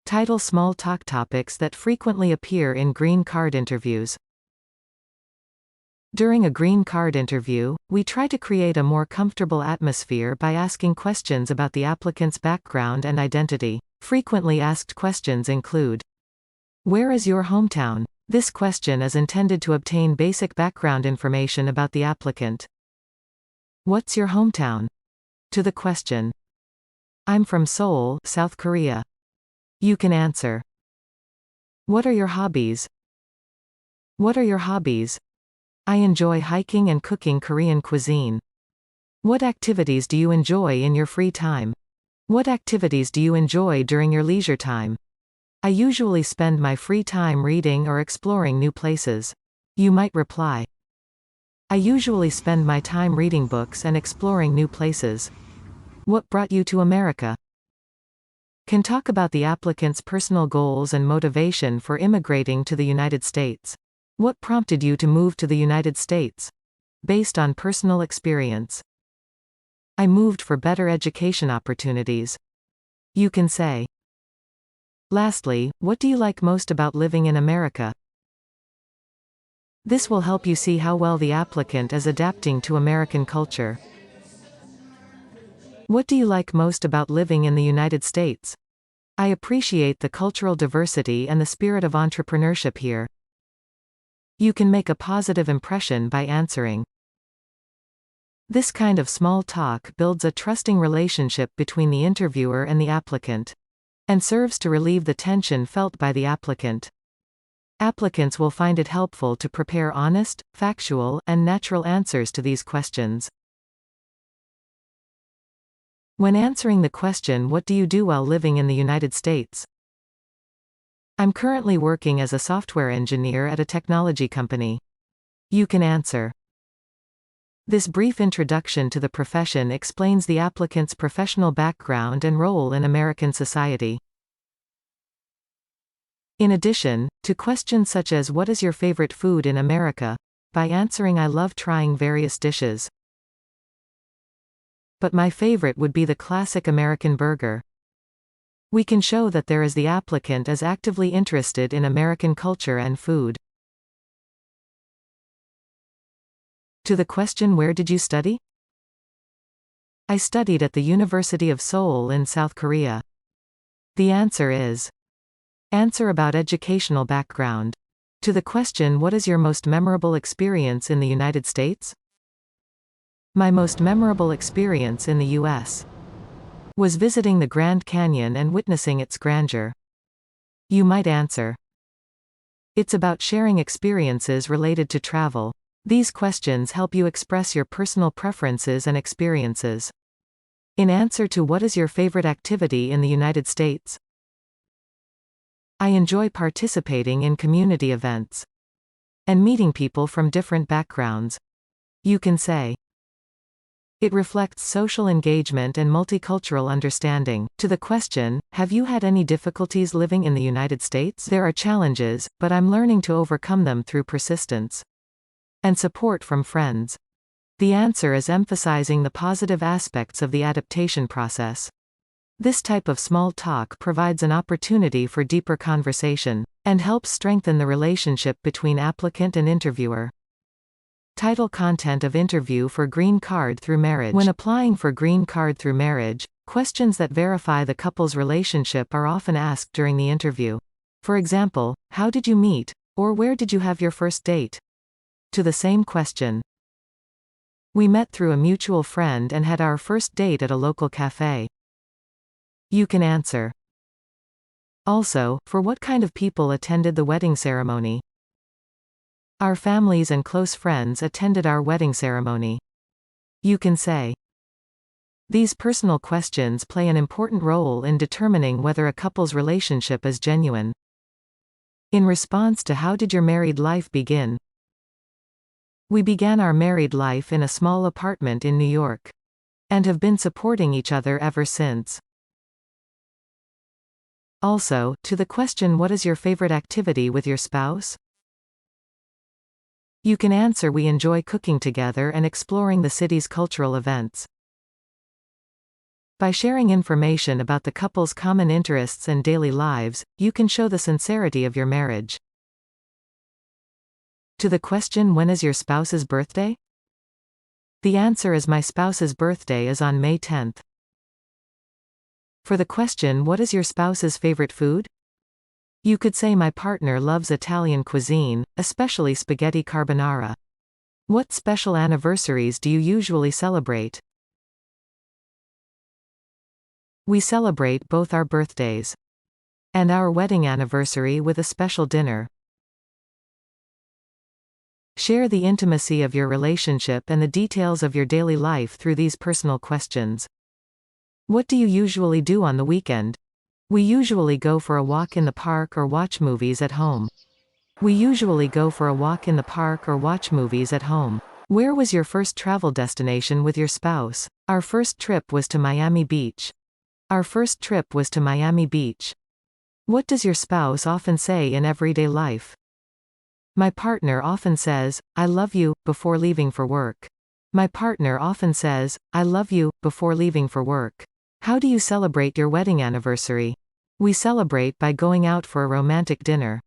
Title: Small talk topics that frequently appear in green card interviews. During a green card interview, we try to create a more comfortable atmosphere by asking questions about the applicant's background and identity. Frequently asked questions include: where is your hometown? This question is intended to obtain basic background information about the applicant. What's your hometown? To the question: I'm from Seoul, South Korea. You can answer: what are your hobbies? What are your hobbies? I enjoy hiking and cooking Korean cuisine. What activities do you enjoy in your free time? What activities do you enjoy during your leisure time? I usually spend my free time reading or exploring new places. You might reply: I usually spend my time reading books and exploring new places. What brought you to America? Can talk about the applicant's personal goals and motivation for immigrating to the United States. What prompted you to move to the United States? Based on personal experience. I moved for better education opportunities. You can say. Lastly, what do you like most about living in America? This will help you see how well the applicant is adapting to American culture. What do you like most about living in the United States? I appreciate the cultural diversity and the spirit of entrepreneurship here. You can make a positive impression by answering. This kind of small talk builds a trusting relationship between the interviewer and the applicant, and serves to relieve the tension felt by the applicant. Applicants will find it helpful to prepare honest, factual, and natural answers to these questions. When answering the question, what do you do while living in the United States? I'm currently working as a software engineer at a technology company. You can answer. This brief introduction to the profession explains the applicant's professional background and role in American society. In addition, to questions such as what is your favorite food in America, by answering I love trying various dishes. But my favorite would be the classic American burger. We can show that the applicant is actively interested in American culture and food. To the question where did you study? I studied at the University of Seoul in South Korea. The answer is. Answer about educational background. To the question what is your most memorable experience in the United States? My most memorable experience in the U.S. was visiting the Grand Canyon and witnessing its grandeur. You might answer. It's about sharing experiences related to travel. These questions help you express your personal preferences and experiences. In answer to what is your favorite activity in the United States? I enjoy participating in community events and meeting people from different backgrounds. You can say. It reflects social engagement and multicultural understanding. To the question, have you had any difficulties living in the United States? There are challenges, but I'm learning to overcome them through persistence and support from friends. The answer is emphasizing the positive aspects of the adaptation process. This type of small talk provides an opportunity for deeper conversation and helps strengthen the relationship between applicant and interviewer. Title: Content of interview for green card through marriage. When applying for green card through marriage, questions that verify the couple's relationship are often asked during the interview. For example, how did you meet? Or where did you have your first date? To the same question. We met through a mutual friend and had our first date at a local cafe. You can answer. Also, for what kind of people attended the wedding ceremony? Our families and close friends attended our wedding ceremony. You can say. These personal questions play an important role in determining whether a couple's relationship is genuine. In response to how did your married life begin? We began our married life in a small apartment in New York and have been supporting each other ever since. Also, to the question what is your favorite activity with your spouse? You can answer we enjoy cooking together and exploring the city's cultural events. By sharing information about the couple's common interests and daily lives, you can show the sincerity of your marriage. To the question, when is your spouse's birthday? The answer is my spouse's birthday is on May 10th. For the question, what is your spouse's favorite food? You could say my partner loves Italian cuisine, especially spaghetti carbonara. What special anniversaries do you usually celebrate? We celebrate both our birthdays and our wedding anniversary with a special dinner. Share the intimacy of your relationship and the details of your daily life through these personal questions. What do you usually do on the weekend? We usually go for a walk in the park or watch movies at home. We usually go for a walk in the park or watch movies at home. Where was your first travel destination with your spouse? Our first trip was to Miami Beach. Our first trip was to Miami Beach. What does your spouse often say in everyday life? My partner often says, "I love you," before leaving for work. My partner often says, "I love you," before leaving for work. How do you celebrate your wedding anniversary? We celebrate by going out for a romantic dinner.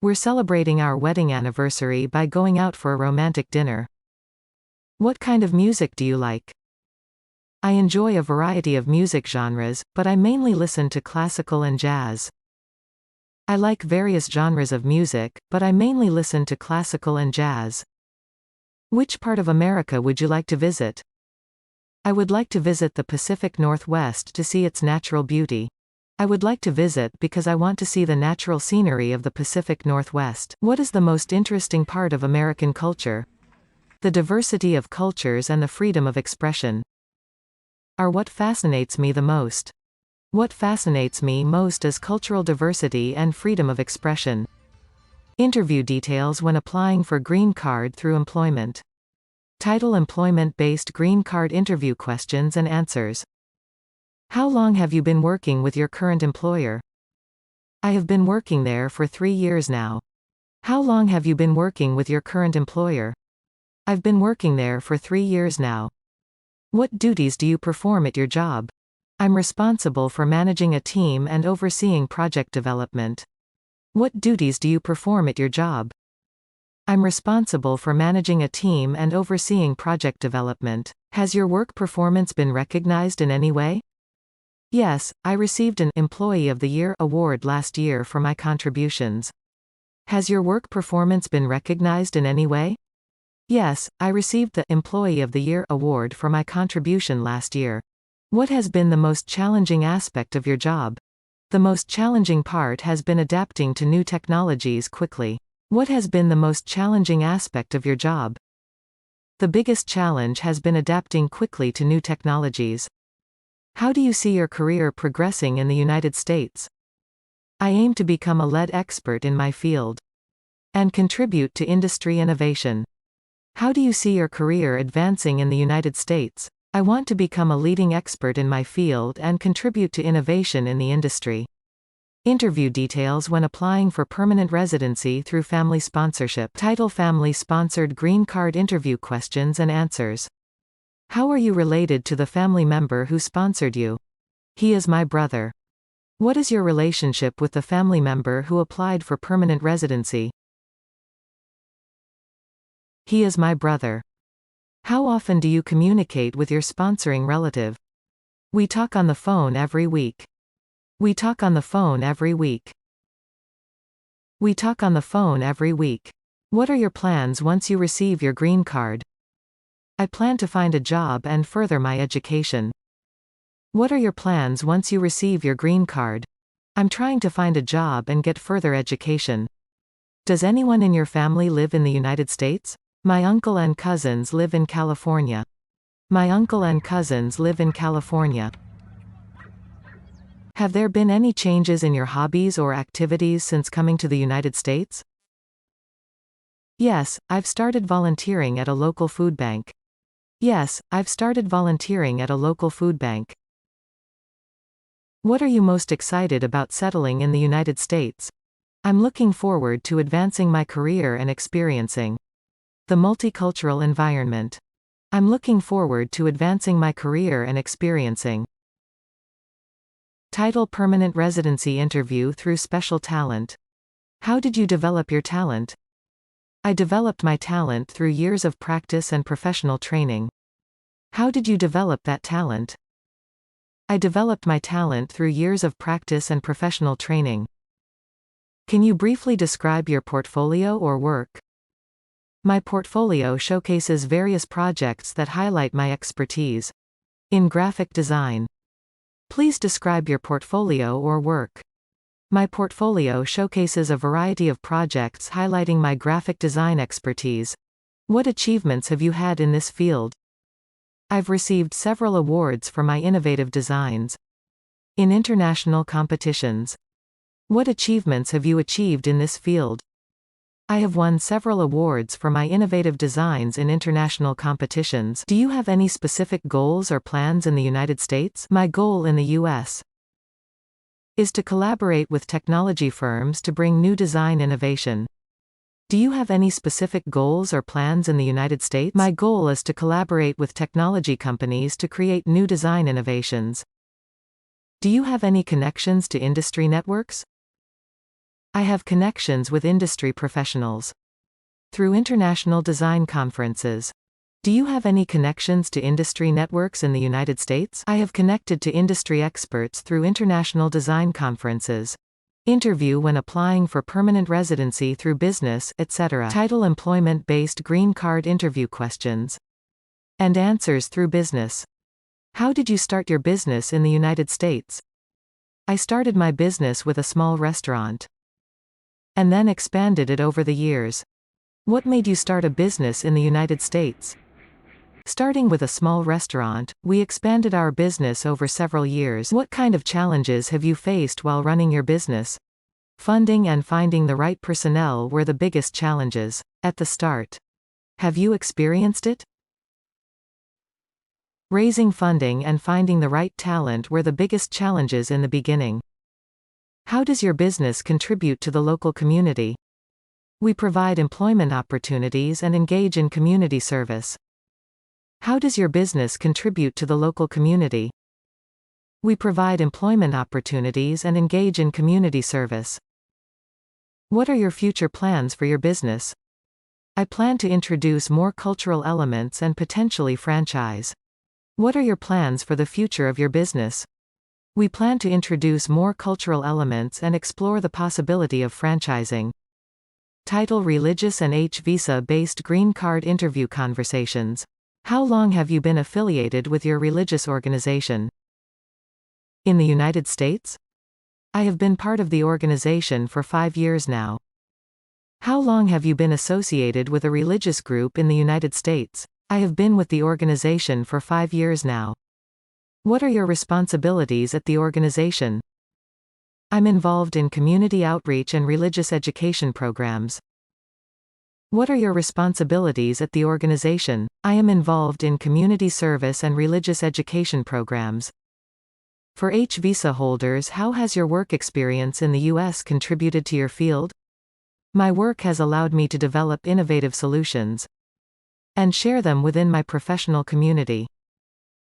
We're celebrating our wedding anniversary by going out for a romantic dinner. What kind of music do you like? I enjoy a variety of music genres, but I mainly listen to classical and jazz. I like various genres of music, but I mainly listen to classical and jazz. Which part of America would you like to visit? I would like to visit the Pacific Northwest to see its natural beauty. I would like to visit because I want to see the natural scenery of the Pacific Northwest. What is the most interesting part of American culture? The diversity of cultures and the freedom of expression are what fascinates me the most. What fascinates me most is cultural diversity and freedom of expression. Interview details when applying for green card through employment. Title: Employment-based green card interview questions and answers. How long have you been working with your current employer? I have been working there for 3 years now. How long have you been working with your current employer? I've been working there for 3 years now. What duties do you perform at your job? I'm responsible for managing a team and overseeing project development. What duties do you perform at your job? I'm responsible for managing a team and overseeing project development. Has your work performance been recognized in any way? Yes, I received an Employee of the Year award last year for my contributions. Has your work performance been recognized in any way? Yes, I received the Employee of the Year award for my contribution last year. What has been the most challenging aspect of your job? The most challenging part has been adapting to new technologies quickly. What has been the most challenging aspect of your job? The biggest challenge has been adapting quickly to new technologies. How do you see your career progressing in the United States? I aim to become a lead expert in my field and contribute to industry innovation. How do you see your career advancing in the United States? I want to become a leading expert in my field and contribute to innovation in the industry. Interview details when applying for permanent residency through family sponsorship. Title: Family-sponsored green card interview questions and answers. How are you related to the family member who sponsored you? He is my brother. What is your relationship with the family member who applied for permanent residency? He is my brother. How often do you communicate with your sponsoring relative? We talk on the phone every week. We talk on the phone every week. We talk on the phone every week. What are your plans once you receive your green card? I plan to find a job and further my education. What are your plans once you receive your green card? I'm trying to find a job and get further education. Does anyone in your family live in the United States? My uncle and cousins live in California. My uncle and cousins live in California. Have there been any changes in your hobbies or activities since coming to the United States? Yes, I've started volunteering at a local food bank. Yes, I've started volunteering at a local food bank. What are you most excited about settling in the United States? I'm looking forward to advancing my career and experiencing the multicultural environment. I'm looking forward to advancing my career and experiencing Title: Permanent Residency Interview through Special Talent. How did you develop your talent? I developed my talent through years of practice and professional training. How did you develop that talent? I developed my talent through years of practice and professional training. Can you briefly describe your portfolio or work? My portfolio showcases various projects that highlight my expertise in graphic design. Please describe your portfolio or work. My portfolio showcases a variety of projects highlighting my graphic design expertise. What achievements have you had in this field? I've received several awards for my innovative designs in international competitions. What achievements have you achieved in this field? I have won several awards for my innovative designs in international competitions. Do you have any specific goals or plans in the United States? My goal in the U.S. is to collaborate with technology firms to bring new design innovation. Do you have any specific goals or plans in the United States? My goal is to collaborate with technology companies to create new design innovations. Do you have any connections to industry networks? I have connections with industry professionals through international design conferences. Do you have any connections to industry networks in the United States? I have connected to industry experts through international design conferences. Interview when applying for permanent residency through business, etc. Title: Employment-based green card interview questions and answers through business. How did you start your business in the United States? I started my business with a small restaurant and then expanded it over the years. What made you start a business in the United States? Starting with a small restaurant, we expanded our business over several years. What kind of challenges have you faced while running your business? Funding and finding the right personnel were the biggest challenges at the start. Have you experienced it? Raising funding and finding the right talent were the biggest challenges in the beginning. How does your business contribute to the local community? We provide employment opportunities and engage in community service. How does your business contribute to the local community? We provide employment opportunities and engage in community service. What are your future plans for your business? I plan to introduce more cultural elements and potentially franchise. What are your plans for the future of your business? We plan to introduce more cultural elements and explore the possibility of franchising. Title: Religious and H-Visa-based green card interview conversations. How long have you been affiliated with your religious organization? In the United States? I have been part of the organization for 5 years now. How long have you been associated with a religious group in the United States? I have been with the organization for 5 years now. What are your responsibilities at the organization? I'm involved in community outreach and religious education programs. What are your responsibilities at the organization? I am involved in community service and religious education programs. For H-Visa holders, how has your work experience in the U.S. contributed to your field? My work has allowed me to develop innovative solutions and share them within my professional community.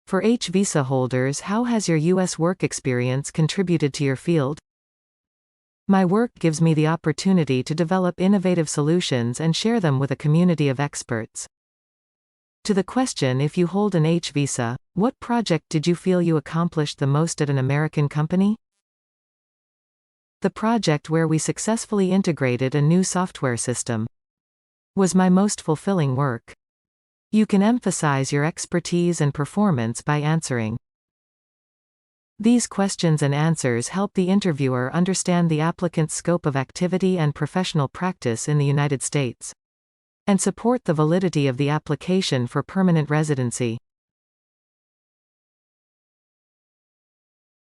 For H-Visa holders, how has your U.S. work experience contributed to your field? My work gives me the opportunity to develop innovative solutions and share them with a community of experts. To the question: if you hold an H-Visa, what project did you feel you accomplished the most at an American company? The project where we successfully integrated a new software system was my most fulfilling work. You can emphasize your expertise and performance by answering these questions, and answers help the interviewer understand the applicant's scope of activity and professional practice in the United States, and support the validity of the application for permanent residency.